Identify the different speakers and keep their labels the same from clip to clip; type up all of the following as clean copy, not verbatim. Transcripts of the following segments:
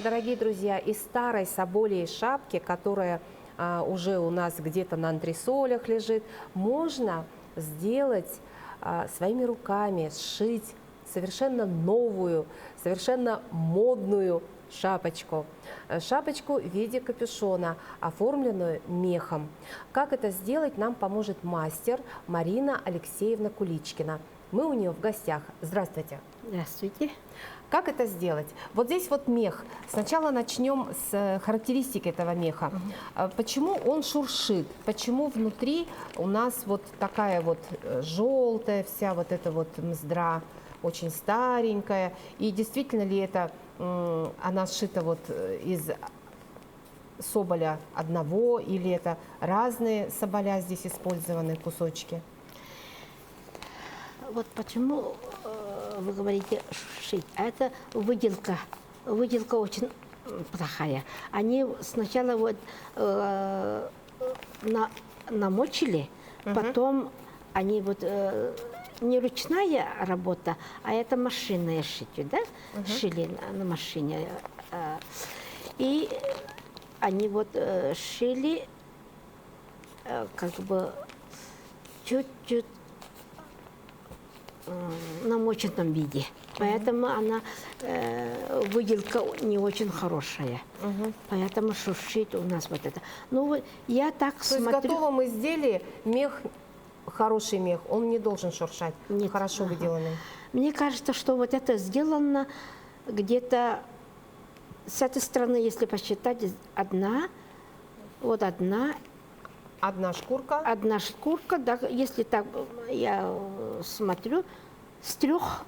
Speaker 1: дорогие друзья, из старой соболей шапки, которая уже у нас где-то на антресолях лежит, можно сделать своими руками, сшить совершенно новую, совершенно модную шапочку. Шапочку в виде капюшона, оформленную мехом. Как это сделать, нам поможет мастер Марина Алексеевна Куличкина. Мы у нее в гостях. Здравствуйте.
Speaker 2: Здравствуйте.
Speaker 1: Как это сделать? Вот здесь вот мех. Сначала начнем с характеристики этого меха. Почему он шуршит? Почему внутри у нас вот такая вот желтая вся вот эта вот мздра, очень старенькая? И действительно ли это она сшита вот из соболя одного, или это разные соболя здесь использованы кусочки?
Speaker 2: Вот почему вы говорите шить, а это выделка. Выделка очень плохая. Они сначала вот намочили, потом они вот не ручная работа, а это машинное шитье, да? Шили на машине. И они вот шили как бы чуть-чуть намоченном виде. Поэтому она, выделка не очень хорошая. Поэтому шуршит у нас вот это. Ну, я так смотрю.
Speaker 1: То есть в готовом изделии мех, хороший мех, он не должен шуршать,
Speaker 2: Нет.
Speaker 1: хорошо выделанный.
Speaker 2: Мне кажется, что вот это сделано где-то с этой стороны, если посчитать, одна,
Speaker 1: Одна шкурка.
Speaker 2: одна шкурка, да, если так я смотрю, с трех,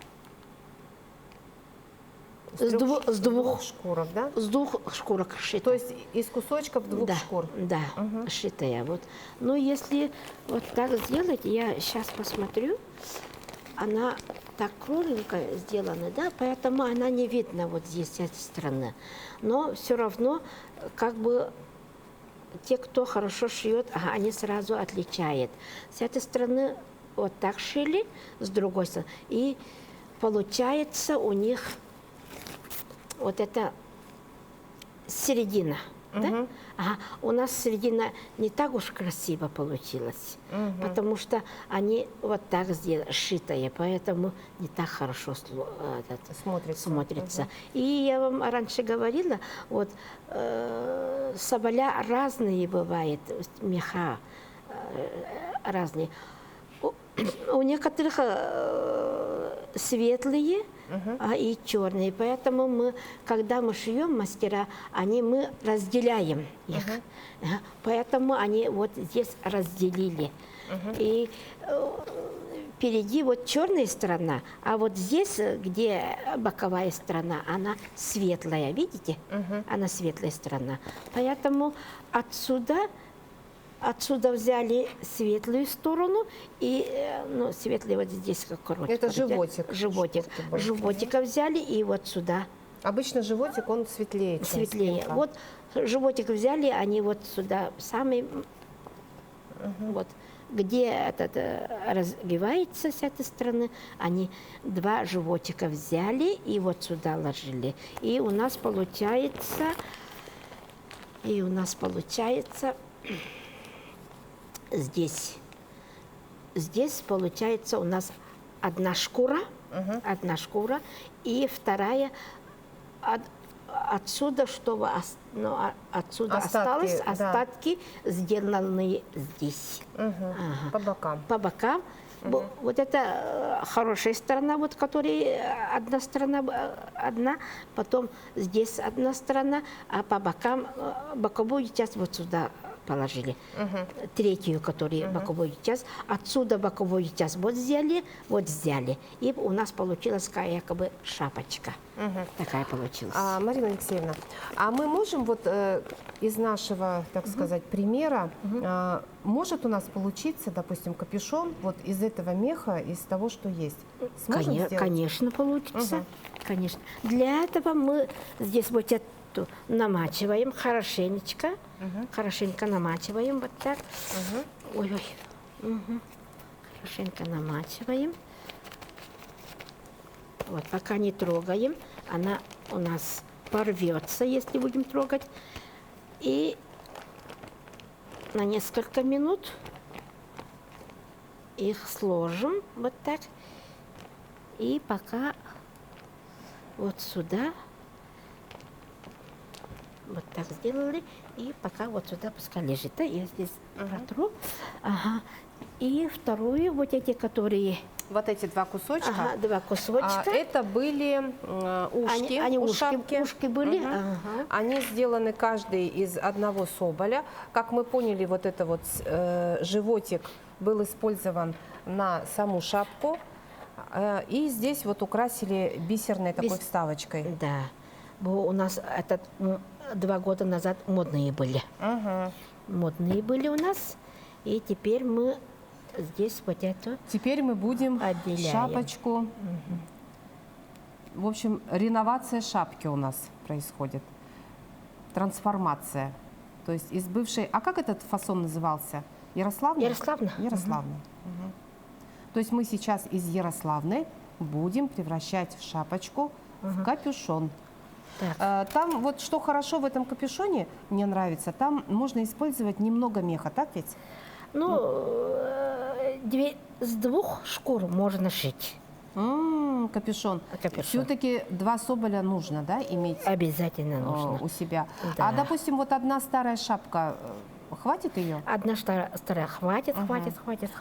Speaker 2: с двух
Speaker 1: шкурок, да?
Speaker 2: с двух шкурок шито.
Speaker 1: То есть из кусочков двух
Speaker 2: да,
Speaker 1: шкур.
Speaker 2: Да, шитая. Вот. Ну, если вот так сделать, я сейчас посмотрю, она так кругленькая сделана, да, поэтому она не видна вот здесь, с этой стороны. Но все равно, как бы, те, кто хорошо шьет, они сразу отличают. С этой стороны вот так шили, с другой стороны. И получается у них вот это середина. Да? У нас середина не так уж красиво получилась, потому что они вот так сделали, шитые, поэтому не так хорошо смотрится. И я вам раньше говорила, вот соболя разные бывают, меха разные. У некоторых светлые, и черные. Поэтому мы, когда мы шьем, мастера, мы разделяем их. Поэтому они вот здесь разделили. И впереди вот черная сторона, а вот здесь, где боковая сторона, она светлая, видите? Она светлая сторона. Поэтому отсюда взяли светлую сторону, и светлый вот здесь как короче.
Speaker 1: Это животик.
Speaker 2: Животика взяли, и вот сюда.
Speaker 1: Обычно животик, он светлее, чем
Speaker 2: светлее.
Speaker 1: спинка.
Speaker 2: Вот животик взяли, они вот сюда самый, вот, где этот разгибается с этой стороны, они два животика взяли и вот сюда ложили. И у нас получается здесь получается у нас одна шкура, и вторая отсюда, чтобы отсюда остатки сделанные здесь.
Speaker 1: По бокам.
Speaker 2: По бокам. Вот это хорошая сторона, вот которая одна сторона, потом здесь одна сторона, а по бокам боковую часть вот сюда положили. Третью, которую боковую часть, отсюда боковую часть вот взяли, и у нас получилась якобы шапочка. Такая получилась.
Speaker 1: Марина Алексеевна, а мы можем вот из нашего, так сказать, примера, может у нас получиться, допустим, капюшон вот из этого меха, из того, что есть? Сможем сделать?
Speaker 2: Конечно, получится. Конечно. Для этого мы здесь вот эту намачиваем хорошенечко. Хорошенько намачиваем вот так. Ой-ой. Хорошенько намачиваем. Вот, пока не трогаем, она у нас порвется, если будем трогать. И на несколько минут их сложим вот так. И пока вот сюда, вот так сделали, и пока вот сюда пускай лежит. Да, я здесь протру. Ага. И вторую, вот эти, которые...
Speaker 1: Вот эти два кусочка.
Speaker 2: Ага, два кусочка.
Speaker 1: Это были ушки,
Speaker 2: Они
Speaker 1: у
Speaker 2: ушки,
Speaker 1: шапки.
Speaker 2: ушки были.
Speaker 1: Мгм.
Speaker 2: Ага.
Speaker 1: Они сделаны каждый из одного соболя. Как мы поняли, вот это вот животик был использован на саму шапку. И здесь вот украсили бисерной такой вставочкой.
Speaker 2: Да. У нас этот 2 года назад модные были.
Speaker 1: Мгм.
Speaker 2: Модные были у нас. И теперь мы здесь вот эту...
Speaker 1: Теперь мы будем
Speaker 2: Отделяем.
Speaker 1: шапочку. В общем, реновация шапки у нас происходит. Трансформация. То есть из бывшей... А как этот фасон назывался? Ярославна?
Speaker 2: Ярославна.
Speaker 1: Ярославна. Мгм. То есть мы сейчас из Ярославны будем превращать в шапочку в капюшон.
Speaker 2: Так.
Speaker 1: Там вот что хорошо в этом капюшоне, мне нравится, там можно использовать немного меха, так ведь?
Speaker 2: Ну, с 2 шкур можно шить.
Speaker 1: Капюшон.
Speaker 2: Капюшон.
Speaker 1: Все-таки 2 соболя нужно, да, иметь
Speaker 2: Обязательно нужно.
Speaker 1: у себя.
Speaker 2: Да.
Speaker 1: А, допустим, вот одна старая шапка, хватит ее?
Speaker 2: Одна старая хватит.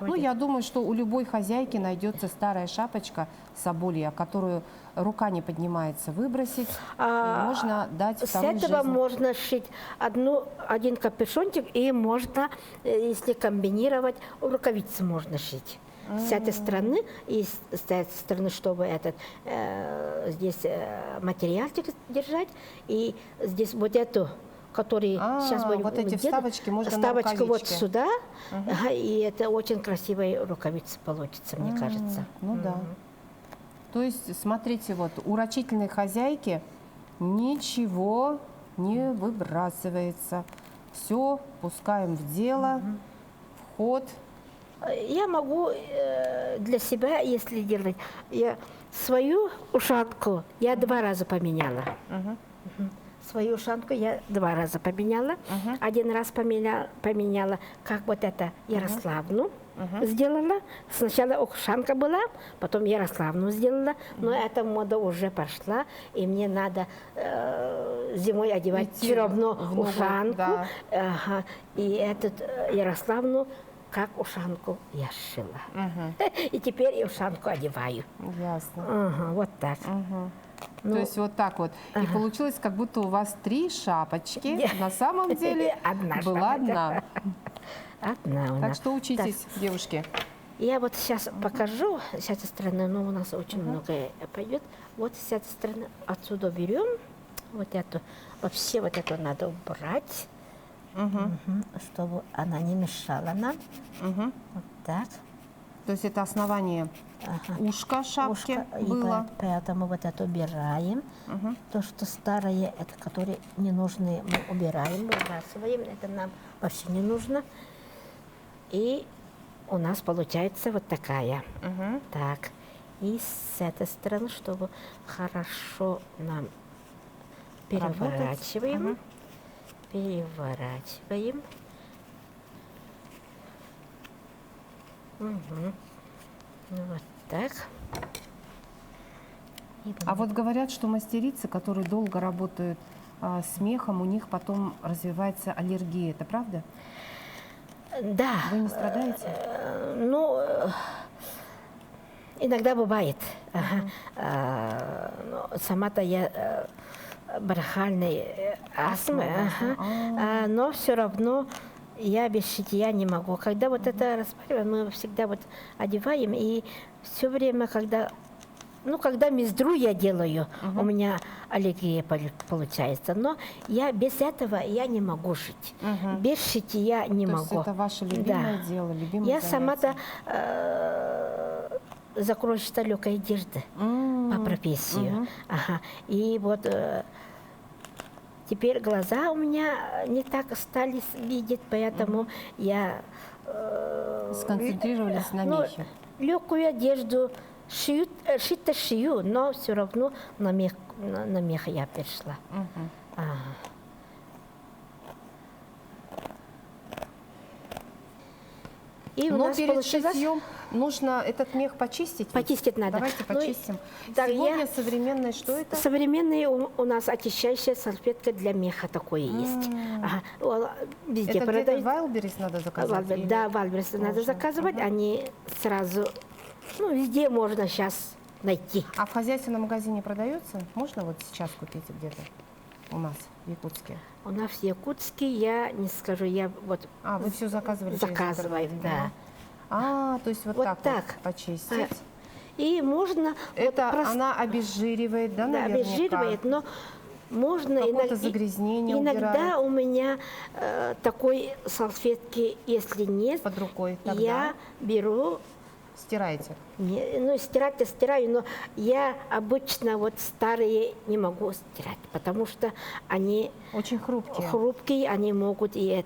Speaker 1: Ну, я думаю, что у любой хозяйки найдется старая шапочка соболья, которую рука не поднимается выбросить. И можно дать
Speaker 2: С
Speaker 1: вторую
Speaker 2: этого
Speaker 1: жизнь.
Speaker 2: можно шить один капюшончик, и можно, если комбинировать, рукавицы можно шить. С этой стороны и с этой стороны, чтобы здесь материальчик держать, и здесь вот эту, который сейчас будем
Speaker 1: вот эти
Speaker 2: делать,
Speaker 1: вставочки можно на
Speaker 2: вставочку вот
Speaker 1: рукавичке.
Speaker 2: сюда, ага, и это очень красивая рукавица получится, мне кажется.
Speaker 1: Ну да. То есть, смотрите, вот у рачительной хозяйки ничего не выбрасывается. Все пускаем в дело, в ход.
Speaker 2: Я могу для себя, если делать, я свою ушанку я 2 раза поменяла. Свою ушанку я 2 раза поменяла. Один раз поменяла, как вот это Ярославну сделала. Сначала ушанка была, потом Ярославну сделала, но эта мода уже пошла, и мне надо зимой одевать
Speaker 1: Идти
Speaker 2: все равно
Speaker 1: в новую,
Speaker 2: ушанку.
Speaker 1: да.
Speaker 2: Ага, и эту Ярославну как ушанку я сшила. И теперь я ушанку одеваю.
Speaker 1: Ясно.
Speaker 2: Ага, вот так. Ну,
Speaker 1: То есть вот так вот. И получилось, как будто у вас 3 шапочки.
Speaker 2: Да.
Speaker 1: На самом деле
Speaker 2: Одна
Speaker 1: была
Speaker 2: шапочка.
Speaker 1: одна.
Speaker 2: одна у
Speaker 1: Так
Speaker 2: нас.
Speaker 1: что учитесь, девушки.
Speaker 2: Я вот сейчас покажу с этой стороны, но у нас очень многое пойдет. Вот с этой стороны отсюда берем вот эту, вообще вот эту надо убрать, чтобы она не мешала нам. Вот так.
Speaker 1: То есть это основание ушка шапки
Speaker 2: Ушко, и
Speaker 1: было.
Speaker 2: поэтому вот это убираем. То, что старое, это которые не нужны, мы убираем, выбрасываем. Это нам вообще не нужно. И у нас получается вот такая. Так. И с этой стороны, чтобы хорошо нам переворачиваем. Переворачиваем. Вот так.
Speaker 1: А вот говорят, что мастерицы, которые долго работают с мехом, у них потом развивается аллергия. Это правда?
Speaker 2: Да.
Speaker 1: Вы не страдаете?
Speaker 2: Ну, иногда бывает. Но сама-то я бронхиальной астмы, но все равно я без шитья не могу. Когда вот это распариваем, мы всегда вот одеваем, и все время, когда мездру я делаю, у меня аллергия получается. Но я без этого я не могу жить. Без шитья не
Speaker 1: То
Speaker 2: могу.
Speaker 1: есть это ваше любимое дело, любимое
Speaker 2: Я
Speaker 1: занятие.
Speaker 2: сама-то закройщица легкой одежды по профессии. И вот теперь глаза у меня не так стали видеть, поэтому я
Speaker 1: Сконцентрировались на мехе.
Speaker 2: легкую одежду Шито шью, но все равно на мех я перешла. Ага. И у
Speaker 1: Но
Speaker 2: нас
Speaker 1: перед
Speaker 2: получилось...
Speaker 1: шитьем нужно этот мех почистить? ведь?
Speaker 2: Почистить надо.
Speaker 1: Давайте
Speaker 2: Ну,
Speaker 1: почистим.
Speaker 2: да,
Speaker 1: Сегодня современное, что это?
Speaker 2: Современные у нас очищающая салфетка для меха такое есть. Ага. Везде
Speaker 1: Это где-то
Speaker 2: продают.
Speaker 1: в Вайлберрис надо заказать? или
Speaker 2: Да, Вайлберрис надо
Speaker 1: можно?
Speaker 2: заказывать. Они сразу, ну, везде можно сейчас найти.
Speaker 1: А в хозяйственном магазине продается? Можно вот сейчас купить где-то у нас в Якутске?
Speaker 2: У нас в Якутске, я не скажу, я вот
Speaker 1: А, вы все заказывали через
Speaker 2: заказываю,
Speaker 1: интернет?
Speaker 2: да.
Speaker 1: А, то есть вот,
Speaker 2: Вот
Speaker 1: так,
Speaker 2: так.
Speaker 1: вот почистить.
Speaker 2: И можно...
Speaker 1: Это
Speaker 2: вот
Speaker 1: она обезжиривает, да,
Speaker 2: да,
Speaker 1: наверняка?
Speaker 2: обезжиривает, но можно
Speaker 1: Какое-то загрязнение убирает.
Speaker 2: иногда у меня такой салфетки, если нет,
Speaker 1: Под рукой тогда
Speaker 2: я беру,
Speaker 1: стираете?
Speaker 2: ну стирать-то стираю, но я обычно вот старые не могу стирать, потому что они
Speaker 1: Очень хрупкие.
Speaker 2: хрупкие, они могут и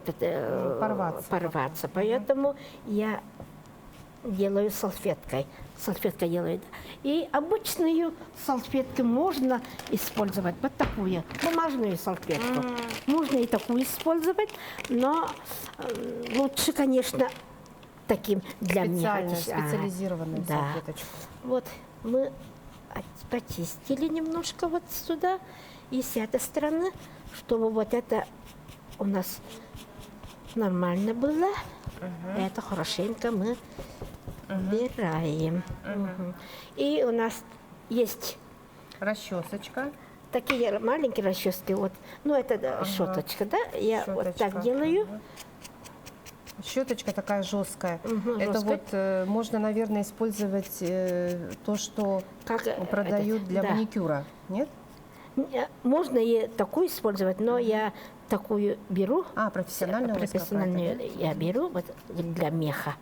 Speaker 1: Порваться.
Speaker 2: Поэтому я делаю салфеткой. Салфетка делает. И обычную салфетку можно использовать, вот такую, бумажную салфетку. Можно и такую использовать, но лучше, конечно, таким для меня.
Speaker 1: Специализированную
Speaker 2: да.
Speaker 1: салфеточку.
Speaker 2: Вот мы почистили немножко вот сюда и с этой стороны, чтобы вот это у нас нормально было. Это хорошенько мы убираем. И у нас есть
Speaker 1: Расчесочка.
Speaker 2: такие маленькие расчески. Вот, ну это щеточка, да? Я вот так делаю.
Speaker 1: Щеточка такая жесткая. Это
Speaker 2: жесткая.
Speaker 1: вот можно, наверное, использовать то, что продают для маникюра, нет?
Speaker 2: Можно и такую использовать, но я такую беру.
Speaker 1: Профессиональную?
Speaker 2: Профессиональную я беру вот для меха.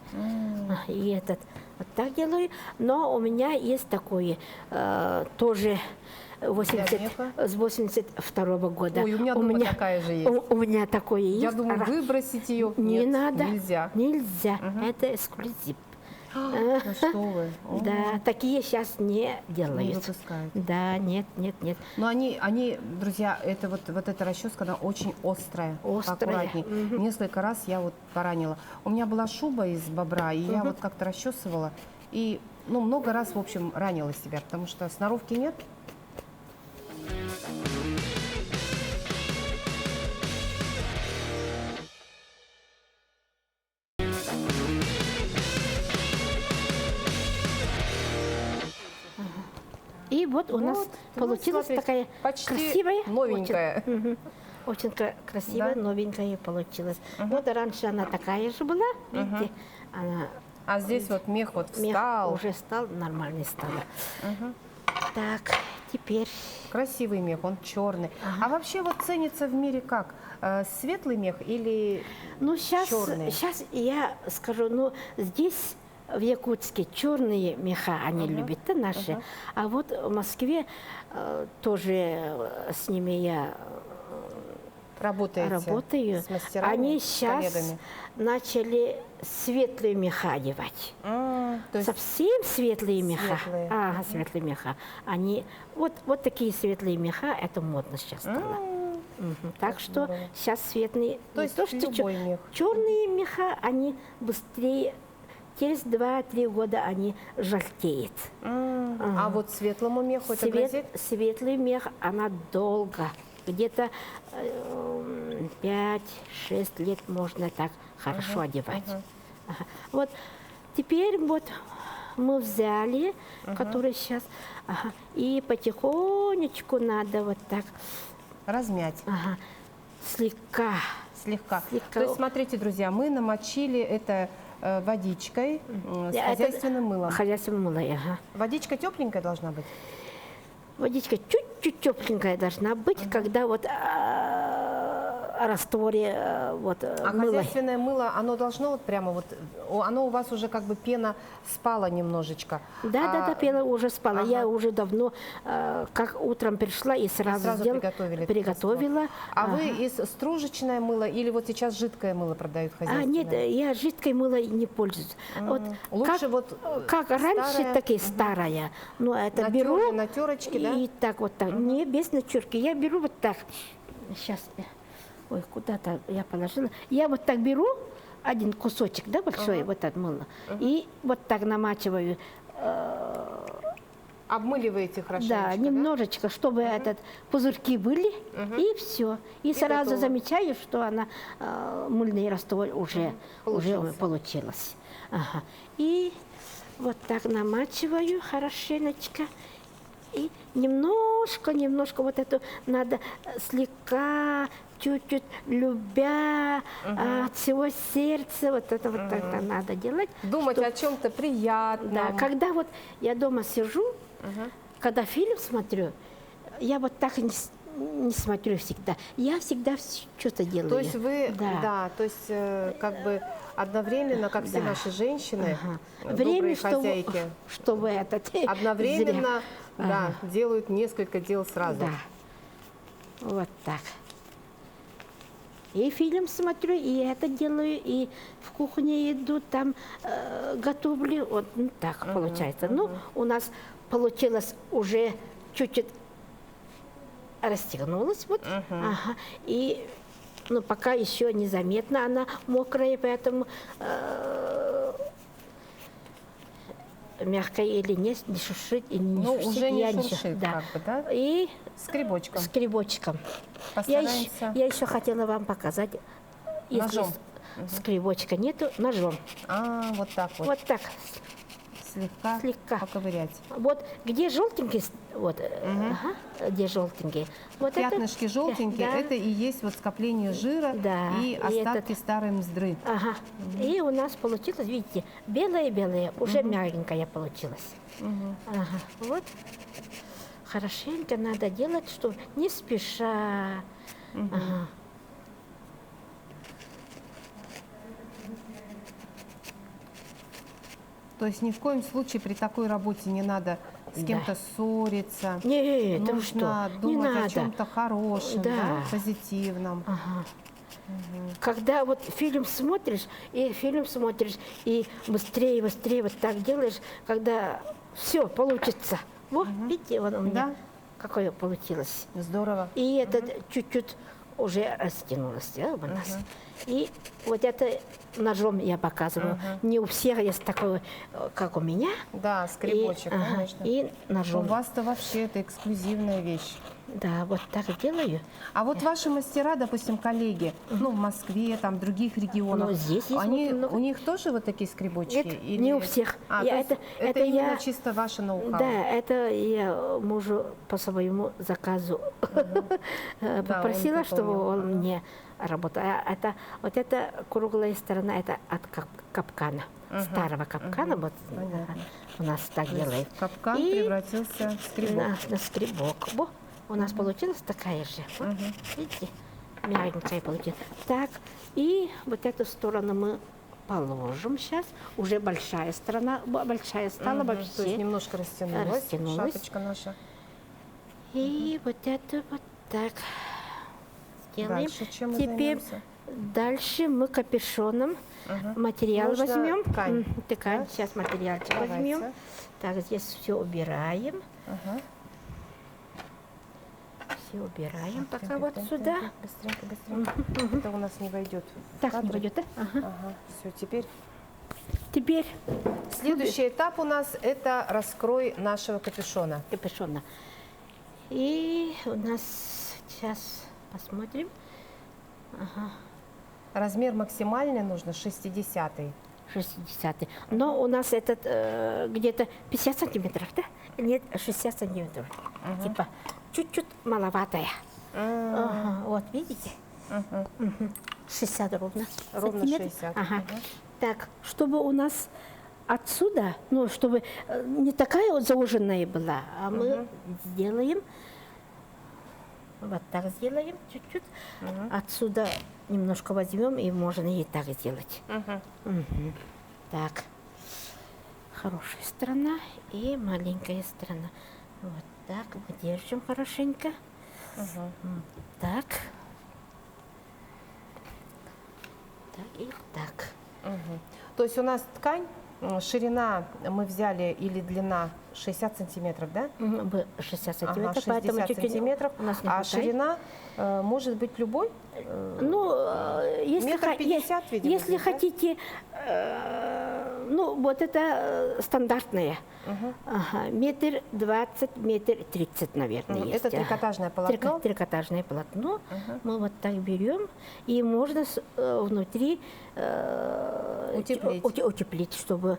Speaker 2: И этот вот так делаю. Но у меня есть такое тоже с 82-го года.
Speaker 1: Ой, у меня дома такая же есть.
Speaker 2: У меня такое есть.
Speaker 1: Я думаю, выбросить ее
Speaker 2: не
Speaker 1: нет,
Speaker 2: надо.
Speaker 1: нельзя.
Speaker 2: Нельзя. Это эксклюзив.
Speaker 1: Ну что вы?
Speaker 2: Да, такие сейчас не делают.
Speaker 1: Не выпускают.
Speaker 2: Да, нет.
Speaker 1: Но они, друзья, это вот эта расческа, она очень острая.
Speaker 2: Острая.
Speaker 1: Аккуратней. Несколько раз я вот поранила. У меня была шуба из бобра, и я вот как-то расчесывала. И, ну, много раз, в общем, ранила себя, потому что сноровки нет.
Speaker 2: И вот у нас получилась
Speaker 1: смотрите,
Speaker 2: такая
Speaker 1: почти
Speaker 2: красивая,
Speaker 1: новенькая.
Speaker 2: Очень красивая,
Speaker 1: Да?
Speaker 2: новенькая получилась. Вот раньше она такая же была, видите, она
Speaker 1: А здесь вот мех вот
Speaker 2: мех
Speaker 1: встал.
Speaker 2: уже стал, нормальный стал. Так, теперь
Speaker 1: Красивый мех, он черный. А вообще вот ценится в мире как? Светлый мех или
Speaker 2: ну
Speaker 1: черный?
Speaker 2: сейчас я скажу, ну здесь в Якутске черные меха они любят, это наши. А вот в Москве тоже с ними я работаю.
Speaker 1: С мастерами,
Speaker 2: Они
Speaker 1: с
Speaker 2: сейчас
Speaker 1: коллегами?
Speaker 2: начали светлые меха одевать.
Speaker 1: То есть
Speaker 2: Совсем светлые меха.
Speaker 1: Светлые.
Speaker 2: Ага, светлые меха. Они вот такие светлые меха, это модно сейчас стало. Так что
Speaker 1: здорово.
Speaker 2: сейчас светлые.
Speaker 1: То есть любой мех.
Speaker 2: Черные меха, они быстрее, через 2-3 года они желтеют.
Speaker 1: А вот светлому меху это грозит?
Speaker 2: Светлый мех, она долго. Где-то 5-6 лет можно так хорошо одевать. Ага. Вот теперь вот мы взяли, который сейчас, и потихонечку надо вот так
Speaker 1: Размять.
Speaker 2: слегка.
Speaker 1: Слегка. То есть, смотрите, друзья, мы намочили это водичкой с хозяйственным мылом.
Speaker 2: Хозяйственным мылом, ага.
Speaker 1: Водичка тепленькая должна быть?
Speaker 2: Водичка чуть-чуть тепленькая должна быть, когда вот растворе
Speaker 1: А
Speaker 2: мыла.
Speaker 1: хозяйственное мыло, оно должно вот прямо вот, оно у вас уже как бы пена спала немножечко.
Speaker 2: Да, пена уже спала.
Speaker 1: Ага.
Speaker 2: Я уже давно, как утром пришла и сразу, приготовила.
Speaker 1: А вы из стружечное мыло или вот сейчас жидкое мыло продают хозяйственное?
Speaker 2: Нет, я жидкой мыло не пользуюсь. Вот
Speaker 1: Лучше
Speaker 2: как раньше,
Speaker 1: старое?
Speaker 2: такие старая. Но это беру
Speaker 1: На терочке, да?
Speaker 2: и так вот так. Не без натерки. Я беру вот так. Сейчас. Ой, куда-то я положила. Я вот так беру один кусочек, да, большой, вот от мыла. И вот так намачиваю.
Speaker 1: Обмыливаете хорошенечко,
Speaker 2: Да, немножечко, чтобы этот пузырьки были, и все. И сразу
Speaker 1: готово.
Speaker 2: замечаю, что она мыльный раствор уже получилось. Ага. И вот так намачиваю хорошенечко. И немножко вот эту надо слегка, чуть-чуть любя, от всего сердца, вот это вот тогда надо делать.
Speaker 1: Думать о чем-то приятном.
Speaker 2: Да, когда вот я дома сижу, когда фильм смотрю, я вот так не смотрю всегда. Я всегда что-то делаю.
Speaker 1: То есть вы, то есть как бы одновременно, как все наши женщины, добрые хозяйки,
Speaker 2: чтобы это
Speaker 1: одновременно делают несколько дел сразу.
Speaker 2: Да, вот так. И фильм смотрю, и это делаю, и в кухне иду, там готовлю. Вот так получается. Ну, у нас получилось уже чуть-чуть расстегнулась, вот. И пока еще незаметно она мокрая, поэтому мягкая или нет, не шуршит и не шуршит.
Speaker 1: Уже не шуршит,
Speaker 2: да.
Speaker 1: как бы, да?
Speaker 2: И
Speaker 1: скребочком.
Speaker 2: Скребочком.
Speaker 1: Постараемся.
Speaker 2: Я еще хотела вам показать. Если
Speaker 1: Ножом.
Speaker 2: скребочка нету, ножом.
Speaker 1: Вот так вот.
Speaker 2: Вот так.
Speaker 1: Слегка поковырять.
Speaker 2: Вот где желтенький, где желтенький. Вот
Speaker 1: пятнышки желтенькие, это и есть вот скопление жира и остатки старой мздры.
Speaker 2: И у нас получилось, видите, белое-белое, уже мягенькое получилось. Вот. Хорошенько надо делать, что не спеша.
Speaker 1: То есть ни в коем случае при такой работе не надо с кем-то ссориться.
Speaker 2: Нет,
Speaker 1: нужно думать о чем-то хорошем, позитивном.
Speaker 2: Когда вот фильм смотришь, и быстрее вот так делаешь, когда все получится. Вот, видите, вот у меня какое получилось.
Speaker 1: Здорово.
Speaker 2: И это чуть-чуть уже растянулось у нас. И вот это ножом я показываю. Не у всех есть такой, как у меня.
Speaker 1: Да, скребочек, конечно.
Speaker 2: И ножом.
Speaker 1: У вас-то вообще это эксклюзивная вещь.
Speaker 2: Да, вот так делаю.
Speaker 1: А вот ваши мастера, допустим, коллеги, в Москве, там, в других регионах,
Speaker 2: но здесь есть
Speaker 1: у них тоже вот такие скребочки?
Speaker 2: Нет, не у всех.
Speaker 1: Это именно чисто ваше ноу-хау?
Speaker 2: Да, это я мужу по своему заказу попросила, чтобы он мне работал. Вот эта круглая сторона, это от капкана, старого капкана, вот у нас так делают.
Speaker 1: Капкан превратился в скребок.
Speaker 2: На скребок. У нас получилась такая же. Вот, видите, мягенькая получилась. Так, и вот эту сторону мы положим сейчас. Уже большая сторона, большая стала вообще.
Speaker 1: То есть немножко растянулась шапочка наша.
Speaker 2: И вот это вот так сделаем.
Speaker 1: Дальше чем мы
Speaker 2: Теперь
Speaker 1: займемся?
Speaker 2: дальше мы капюшоном материал
Speaker 1: Нужно
Speaker 2: возьмем.
Speaker 1: ткань.
Speaker 2: Ткань. Сейчас материальчик возьмем. Так, здесь все убираем. Все убираем пока вот сюда.
Speaker 1: Быстренько. Это у нас не войдет.
Speaker 2: Так, не войдет, да?
Speaker 1: Все, теперь. Следующий этап у нас это раскрой нашего капюшона.
Speaker 2: Капюшона. И у нас сейчас посмотрим.
Speaker 1: Размер максимальный нужно 60-й.
Speaker 2: 60-й. Но у нас этот где-то 50 сантиметров, да? Нет, 60 сантиметров. Типа чуть-чуть маловатая. Вот, видите? 60 ровно.
Speaker 1: Ровно 60.
Speaker 2: Так, чтобы у нас отсюда, чтобы не такая вот зауженная была, а мы сделаем Вот так сделаем чуть-чуть. Отсюда немножко возьмем, и можно и так сделать. Мгм. Так. Хорошая сторона и маленькая сторона. Вот так мы держим хорошенько. Так. Так и так.
Speaker 1: То есть у нас ткань, ширина мы взяли или длина 60 сантиметров, да?
Speaker 2: 60
Speaker 1: Ага,
Speaker 2: сантиметров,
Speaker 1: 60
Speaker 2: поэтому чуть-чуть
Speaker 1: сантиметров.
Speaker 2: у нас не
Speaker 1: А
Speaker 2: хватает.
Speaker 1: ширина может быть любой?
Speaker 2: Ну, если,
Speaker 1: Метр 50, видимо,
Speaker 2: если
Speaker 1: здесь, да?
Speaker 2: хотите, ну, вот это стандартное. Ага, 1,20 м, 1,30 м, наверное, есть.
Speaker 1: Это трикотажное полотно?
Speaker 2: Трикотажное полотно. Мы вот так берем, и можно внутри утеплить, чтобы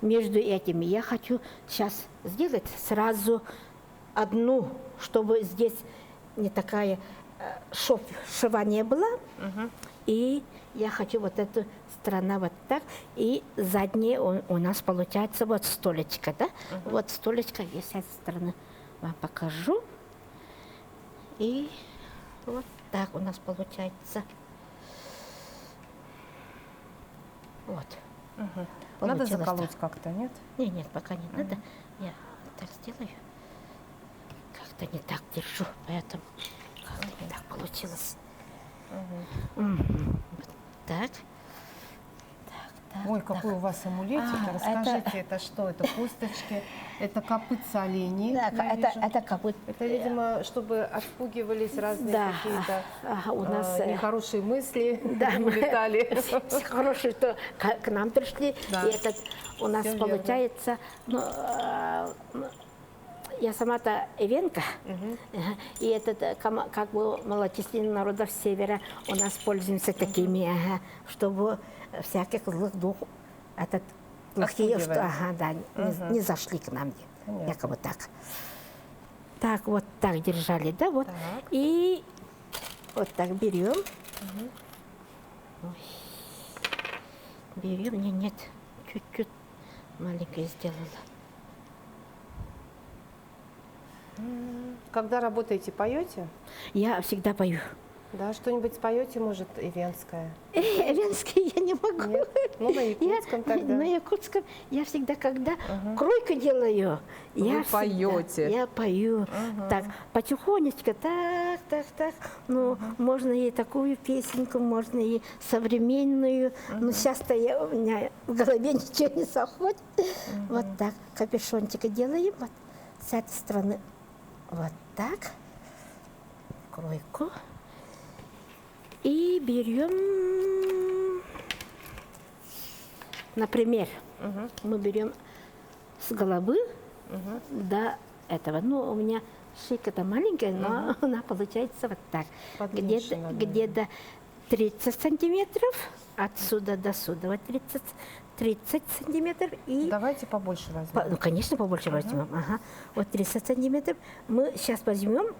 Speaker 2: между этими. Я хочу сейчас сделать сразу одну, чтобы здесь не такая шва не была. И я хочу вот эту сторону вот так. И заднее у нас получается вот столечко, да? Вот столечко, я с этой стороны вам покажу. И вот так у нас получается. Вот.
Speaker 1: Надо
Speaker 2: Получилось
Speaker 1: заколоть
Speaker 2: так.
Speaker 1: как-то, нет?
Speaker 2: Нет, пока не надо. Я так сделаю. Как-то не так держу, поэтому как-то не так получилось. Вот так. Так,
Speaker 1: Ой,
Speaker 2: так.
Speaker 1: какой у вас амулетик. Расскажите, это что? Это косточки, это копытца оленей.
Speaker 2: Так,
Speaker 1: я вижу.
Speaker 2: это как бы...
Speaker 1: Это, видимо, чтобы отпугивались разные какие-то
Speaker 2: у нас
Speaker 1: нехорошие мысли,
Speaker 2: да,
Speaker 1: улетали.
Speaker 2: хорошие, что к нам пришли.
Speaker 1: Да.
Speaker 2: И этот у нас
Speaker 1: Всё
Speaker 2: получается... Ну, я сама-то эвенка, и этот, как бы малочисленных народов севера у нас пользуемся такими, чтобы всяких злых духов, плохие,
Speaker 1: Отпугиваем.
Speaker 2: не зашли к нам,
Speaker 1: Понятно.
Speaker 2: якобы так. Так, вот так держали, да, вот.
Speaker 1: Так.
Speaker 2: И вот так берем. Берем, нет, чуть-чуть маленькое сделала.
Speaker 1: Когда работаете, поете?
Speaker 2: Я всегда пою.
Speaker 1: Да, что-нибудь споете, может, ивенское?
Speaker 2: Венский я не могу.
Speaker 1: Нет? Ну, на якутском тогда.
Speaker 2: На якутском я всегда, когда кройку делаю, я всегда-
Speaker 1: поете.
Speaker 2: Я пою. Так, потихонечку, так. Ну, можно и такую песенку, можно и современную. Но сейчас-то у меня в голове ничего не заходит. Вот так, капюшончика делаем. Вот с этой стороны. Вот так. Кройку. И берем, например, мы берем с головы до этого. Ну, у меня шейка-то маленькая, но она получается вот так.
Speaker 1: Подлиннее надо,
Speaker 2: Где-то 30 сантиметров отсюда до сюда. Вот 30 сантиметров. И
Speaker 1: Давайте побольше возьмем.
Speaker 2: ну, конечно, побольше возьмем. Ага. Вот 30 сантиметров. Мы сейчас возьмем,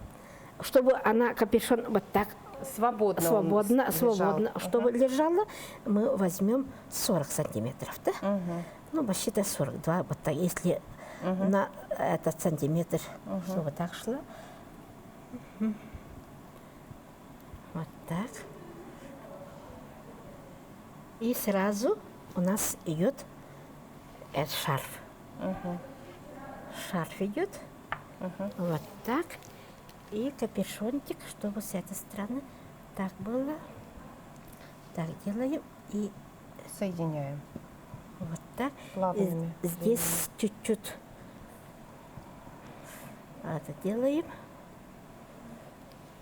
Speaker 2: чтобы она капюшон вот так
Speaker 1: Свободно он лежал.
Speaker 2: чтобы лежала, мы возьмем 40 сантиметров, да? Ну, вообще-то 42, вот так, если на этот сантиметр, чтобы вот так шло. Вот так. И сразу у нас идет этот шарф. Шарф идет. Вот так. И капюшончик, чтобы с этой стороны так было. Так делаем. И
Speaker 1: Соединяем.
Speaker 2: вот так.
Speaker 1: Плавными
Speaker 2: И здесь чуть-чуть это делаем.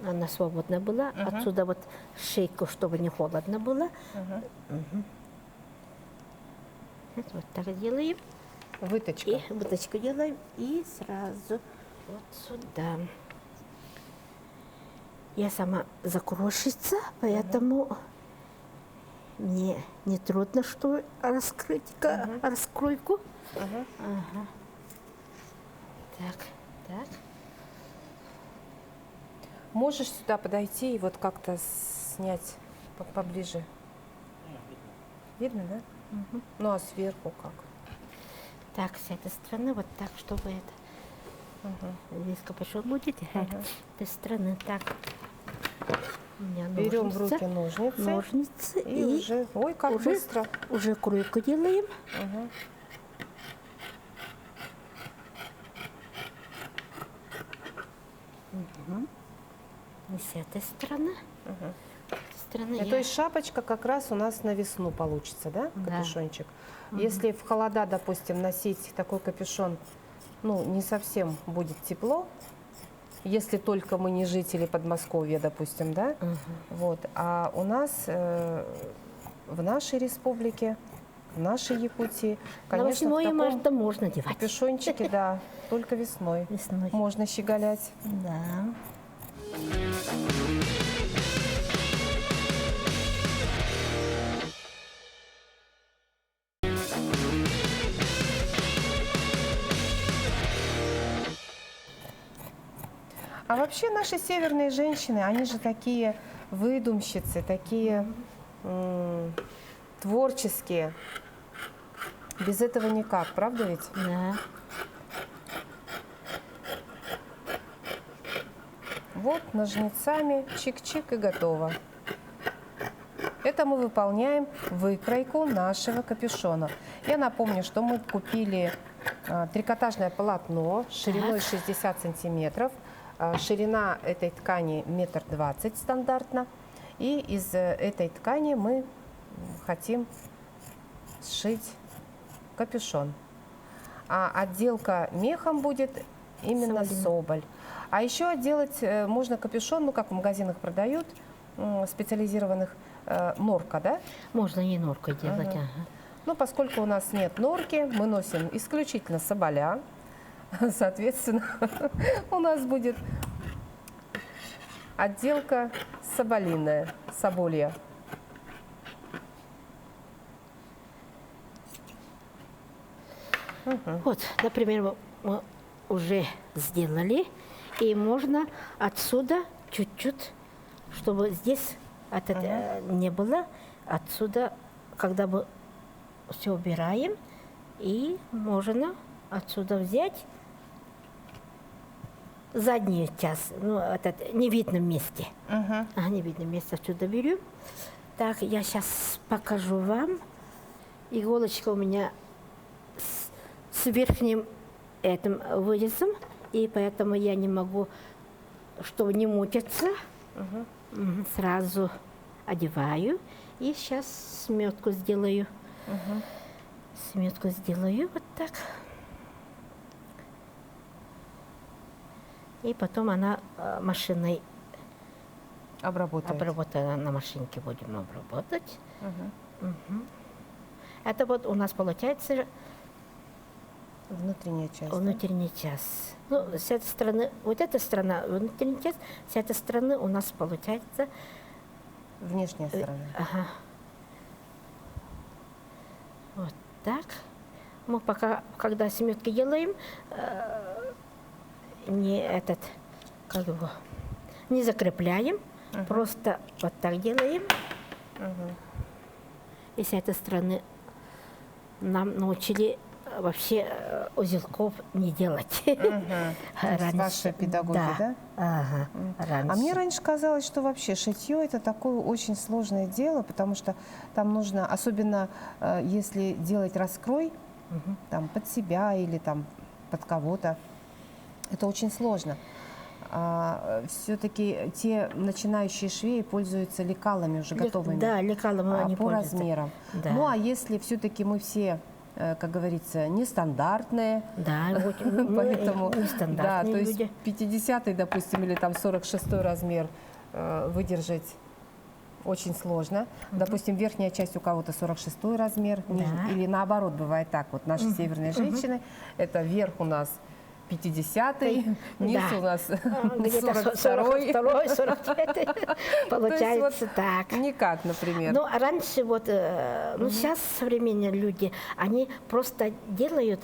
Speaker 2: Она свободна была. Отсюда вот шейку, чтобы не холодно было. Вот так делаем.
Speaker 1: Выточка.
Speaker 2: И выточку делаем. И сразу вот сюда. Я сама закрошица, поэтому мне не трудно, что раскрыть раскройку. Так.
Speaker 1: Можешь сюда подойти и вот как-то снять поближе? Видно, да? Ну а сверху как?
Speaker 2: Так, с этой стороны вот так, чтобы это Здесь капюшон будет. Этой стороны. Так. У меня
Speaker 1: Берем в
Speaker 2: ножницы.
Speaker 1: руки ножницы.
Speaker 2: Ножницы.
Speaker 1: И уже, ой, как
Speaker 2: уже,
Speaker 1: быстро.
Speaker 2: уже кройку делаем.
Speaker 1: Мгм.
Speaker 2: И с этой стороны. С этой стороны
Speaker 1: То есть шапочка как раз у нас на весну получится, да,
Speaker 2: Да.
Speaker 1: капюшончик? Если в холода, допустим, носить такой капюшон, ну, не совсем будет тепло, если только мы не жители Подмосковья, допустим, да? Вот. А у нас в нашей республике, в нашей Якутии,
Speaker 2: на
Speaker 1: конечно, в
Speaker 2: 8
Speaker 1: таком
Speaker 2: марта можно девать.
Speaker 1: капюшончике, да, только весной
Speaker 2: Весной.
Speaker 1: можно щеголять.
Speaker 2: Да.
Speaker 1: А вообще наши северные женщины, они же такие выдумщицы, такие творческие. Без этого никак, правда ведь?
Speaker 2: Да.
Speaker 1: Вот ножницами чик-чик и готово. Это мы выполняем выкройку нашего капюшона. Я напомню, что мы купили трикотажное полотно шириной 60 сантиметров. Ширина этой ткани 1,20 м стандартно. И из этой ткани мы хотим сшить капюшон. А отделка мехом будет именно соболь. А еще отделать можно капюшон, ну как в магазинах продают, специализированных, норка, да?
Speaker 2: Можно и норку делать. Ага.
Speaker 1: Но поскольку у нас нет норки, мы носим исключительно соболя. Соответственно, у нас будет отделка соболиная, соболья.
Speaker 2: Вот, например, мы уже сделали, и можно отсюда чуть-чуть, чтобы здесь это не было, отсюда, когда мы все убираем, и можно отсюда взять заднюю часть, ну, этот невидном месте. Невидном месте отсюда берем. Так, я сейчас покажу вам. Иголочка у меня с верхним этим вырезом, и поэтому я не могу, чтобы не мучиться, сразу одеваю. И сейчас сметку сделаю. Сметку сделаю вот так. И потом она машиной обработана, на машинке будем обработать. Это вот у нас получается
Speaker 1: Внутренняя часть.
Speaker 2: внутренняя часть. Ну, с этой стороны, вот эта сторона внутренняя часть, с этой стороны у нас получается.
Speaker 1: Внешняя сторона.
Speaker 2: Ага. Вот так. Мы пока, когда сметки делаем, не этот, как его, не закрепляем, просто вот так делаем. И с этой стороны нам научили вообще узелков не делать.
Speaker 1: Ваша педагогия, да?
Speaker 2: Ага, раньше.
Speaker 1: А мне раньше казалось, что вообще шитье это такое очень сложное дело, потому что там нужно, особенно если делать раскрой, там под себя или там под кого-то, это очень сложно. Все-таки те начинающие швеи пользуются лекалами уже готовыми.
Speaker 2: Да, лекалами они
Speaker 1: по
Speaker 2: пользуются.
Speaker 1: размерам.
Speaker 2: Да.
Speaker 1: Ну а если все-таки мы все, как говорится, нестандартные,
Speaker 2: Да, вот
Speaker 1: поэтому да,
Speaker 2: нестандартные
Speaker 1: то есть
Speaker 2: люди.
Speaker 1: 50-й, допустим, или там 46-й размер выдержать очень сложно. Допустим, верхняя часть у кого-то 46-й размер, или наоборот, бывает так. Вот наши северные женщины, это верх у нас 50-й, низ у нас 42-й.
Speaker 2: 43-й. Получается так.
Speaker 1: Никак, например.
Speaker 2: Ну, а раньше вот, ну, сейчас современные люди, они просто делают,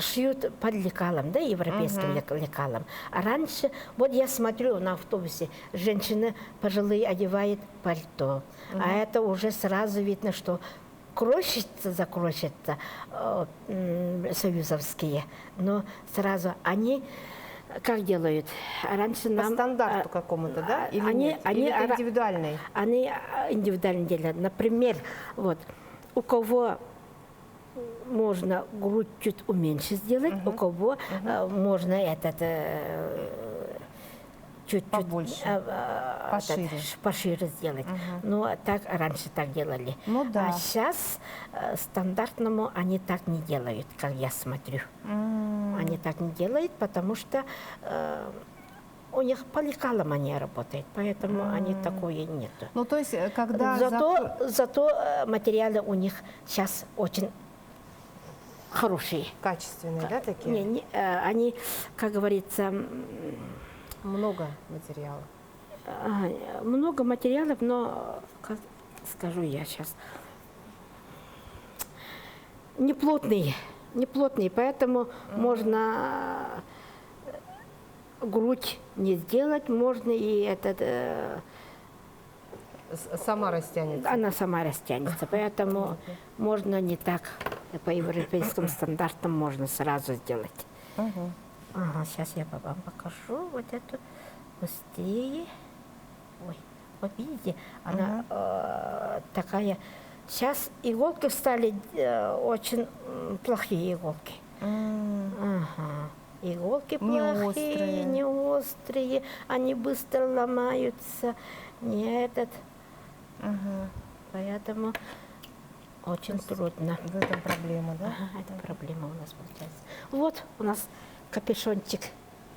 Speaker 2: шьют под лекалом, да, европейским лекалом. А раньше, вот я смотрю на автобусе, женщины пожилые одевают пальто, а это уже сразу видно, что закройщица союзовские, но сразу они как делают? Раньше
Speaker 1: По
Speaker 2: нам...
Speaker 1: стандарту какому-то, да? Или
Speaker 2: они-
Speaker 1: нет?
Speaker 2: они
Speaker 1: Или это
Speaker 2: ара-
Speaker 1: индивидуальный?
Speaker 2: Они индивидуально делят. Например, вот, у кого можно грудь чуть уменьшить сделать, у кого можно чуть-чуть
Speaker 1: Побольше. Пошире.
Speaker 2: пошире сделать. Ну, так раньше так делали.
Speaker 1: Ну да.
Speaker 2: А сейчас стандартному они так не делают, как я смотрю. Они так не делают, потому что у них по лекалам они работают, поэтому они такое нету.
Speaker 1: Ну, то есть, когда...
Speaker 2: Зато материалы у них сейчас очень хорошие.
Speaker 1: Качественные, да, такие?
Speaker 2: Они, как говорится,
Speaker 1: Много материала.
Speaker 2: много материалов, но, как скажу я сейчас, не плотные, поэтому можно грудь не сделать, можно и
Speaker 1: Сама растянется.
Speaker 2: она сама растянется, поэтому можно не так, по европейским стандартам можно сразу сделать.
Speaker 1: Мгм.
Speaker 2: Ага, сейчас я вам покажу вот эту быстрее. Ой, вот видите, она такая. Сейчас иголки стали очень плохие иголки. Ага. Иголки
Speaker 1: Не
Speaker 2: плохие,
Speaker 1: острые.
Speaker 2: не острые, они быстро ломаются. Не поэтому очень трудно.
Speaker 1: В этом проблема, да?
Speaker 2: Ага, это проблема у нас получается. Вот у нас капюшончик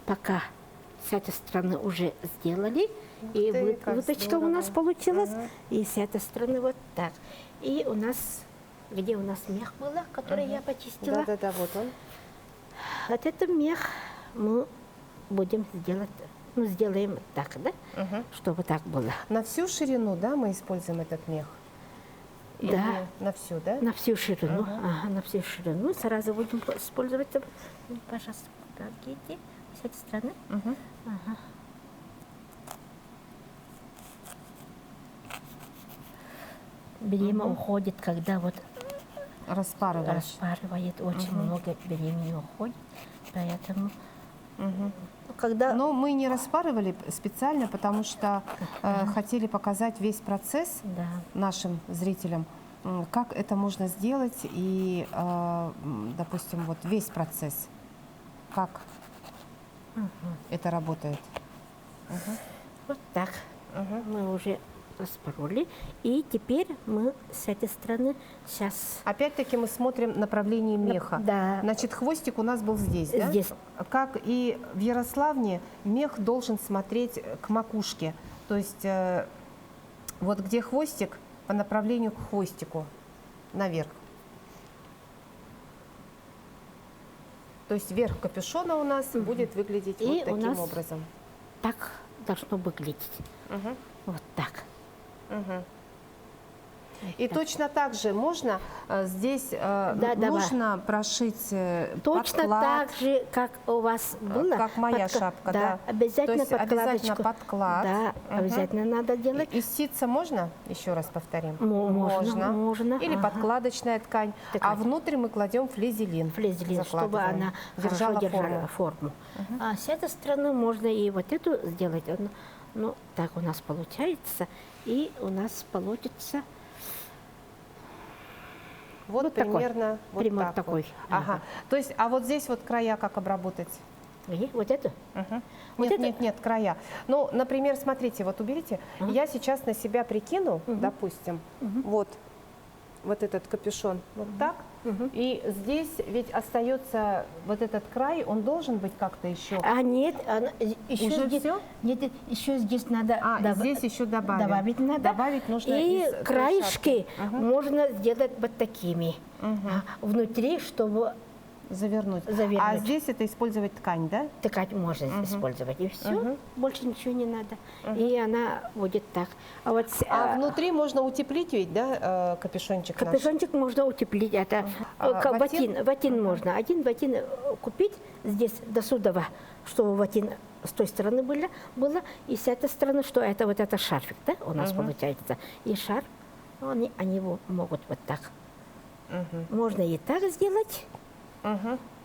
Speaker 2: пока с этой стороны уже сделали. И
Speaker 1: ты, как
Speaker 2: выточка у нас
Speaker 1: здорово.
Speaker 2: получилась. И с этой стороны вот так. И у нас, где у нас мех был, который я почистила,
Speaker 1: Да-да-да, вот он.
Speaker 2: вот этот мех мы будем сделаем так, да? Чтобы так было.
Speaker 1: На всю ширину, да, мы используем этот мех? Или
Speaker 2: Да.
Speaker 1: на всю, да?
Speaker 2: На всю ширину. Ага, на всю ширину. Сразу будем использовать. Пожалуйста, помогите. С этой стороны.
Speaker 1: Мгм.
Speaker 2: Ага. Беременна уходит, когда вот
Speaker 1: Распарываешь.
Speaker 2: распарывает, очень много беременна уходит. Поэтому,
Speaker 1: Мгм.
Speaker 2: когда...
Speaker 1: Но мы не распарывали специально, потому что хотели показать весь процесс
Speaker 2: Да.
Speaker 1: нашим зрителям, как это можно сделать и, допустим, вот весь процесс, как это работает.
Speaker 2: Вот так. Мы уже распороли. И теперь мы с этой стороны сейчас...
Speaker 1: Опять-таки мы смотрим направление меха.
Speaker 2: Да.
Speaker 1: Значит, хвостик у нас был здесь, да?
Speaker 2: Здесь.
Speaker 1: Как и в Ярославне, мех должен смотреть к макушке. То есть вот где хвостик, по направлению к хвостику, наверх. То есть верх капюшона у нас будет выглядеть
Speaker 2: И
Speaker 1: вот
Speaker 2: у
Speaker 1: таким
Speaker 2: нас
Speaker 1: образом.
Speaker 2: Так должно выглядеть.
Speaker 1: Мгм.
Speaker 2: Вот так.
Speaker 1: Мгм. И точно так же можно здесь
Speaker 2: да.
Speaker 1: нужно прошить
Speaker 2: Точно
Speaker 1: подклад,
Speaker 2: так же, как у вас было.
Speaker 1: как моя шапка, да.
Speaker 2: Обязательно
Speaker 1: То есть обязательно
Speaker 2: подкладочку.
Speaker 1: подклад.
Speaker 2: Да,
Speaker 1: Мгм.
Speaker 2: обязательно надо делать.
Speaker 1: И ситца можно? Еще раз повторим.
Speaker 2: Можно.
Speaker 1: Или
Speaker 2: Ага.
Speaker 1: подкладочная ткань. А
Speaker 2: Ткань.
Speaker 1: внутрь мы кладем флизелин.
Speaker 2: Флизелин, чтобы
Speaker 1: Закладываем.
Speaker 2: она
Speaker 1: держала
Speaker 2: хорошо держала
Speaker 1: форму.
Speaker 2: форму. А с этой стороны можно и вот эту сделать. Ну, так у нас получается. И у нас получится
Speaker 1: Вот
Speaker 2: вот такой.
Speaker 1: примерно вот
Speaker 2: Примерно
Speaker 1: так
Speaker 2: такой.
Speaker 1: Вот. Ага. То есть, а вот здесь вот края как обработать?
Speaker 2: И вот эту.
Speaker 1: Мгм.
Speaker 2: Вот
Speaker 1: Нет,
Speaker 2: это-
Speaker 1: нет, края. Ну, например, смотрите, вот уберите. Я сейчас на себя прикину, допустим, вот этот капюшон вот так. И здесь ведь остается вот этот край, он должен быть как-то еще.
Speaker 2: А нет, еще
Speaker 1: Уже
Speaker 2: здесь,
Speaker 1: всё?
Speaker 2: нет, еще здесь надо
Speaker 1: Здесь еще добавим.
Speaker 2: добавить надо.
Speaker 1: Добавить нужно
Speaker 2: И
Speaker 1: из той
Speaker 2: краешки
Speaker 1: шапки.
Speaker 2: можно сделать вот такими. Внутри, чтобы
Speaker 1: Завернуть.
Speaker 2: Завернуть.
Speaker 1: А здесь это использовать ткань, да?
Speaker 2: ткань можно использовать. И все, больше ничего не надо. И она будет так. А вот
Speaker 1: А внутри можно утеплить ведь, да, капюшончик наш?
Speaker 2: капюшончик можно утеплить. Это
Speaker 1: А ватин?
Speaker 2: ватин можно. Один ватин купить здесь до сюда, чтобы ватин с той стороны было, и с этой стороны, что это вот это шарфик, да, у нас получается. И шарф, они его могут вот так. Можно и так сделать,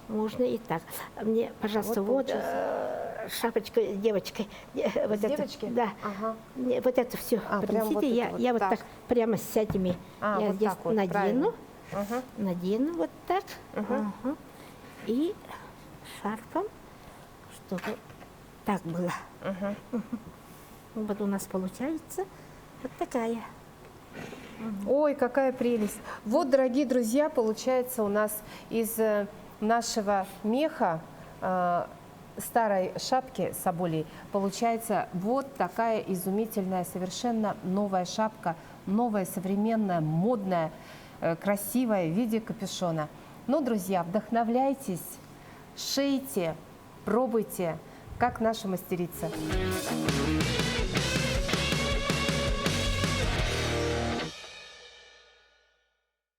Speaker 2: Можно и так. Мне, пожалуйста,
Speaker 1: Вот
Speaker 2: вот, шапочка девочка. Вот
Speaker 1: С девочки?
Speaker 2: Да.
Speaker 1: Ага.
Speaker 2: Мне вот это все
Speaker 1: А, прям вот
Speaker 2: принесите.
Speaker 1: это вот
Speaker 2: Я вот
Speaker 1: так.
Speaker 2: так прямо с этими
Speaker 1: А,
Speaker 2: я
Speaker 1: вот
Speaker 2: здесь
Speaker 1: так вот,
Speaker 2: надену.
Speaker 1: правильно. Ага.
Speaker 2: Надену вот так.
Speaker 1: Мгм.
Speaker 2: Ага. И шарфом, чтобы так было.
Speaker 1: Мгм.
Speaker 2: Вот у нас получается вот такая.
Speaker 1: Ой, какая прелесть. Вот, дорогие друзья, получается у нас из нашего меха, старой шапки соболей, получается вот такая изумительная, совершенно новая шапка, новая, современная, модная, красивая в виде капюшона. Ну, друзья, вдохновляйтесь, шейте, пробуйте, как наша мастерица.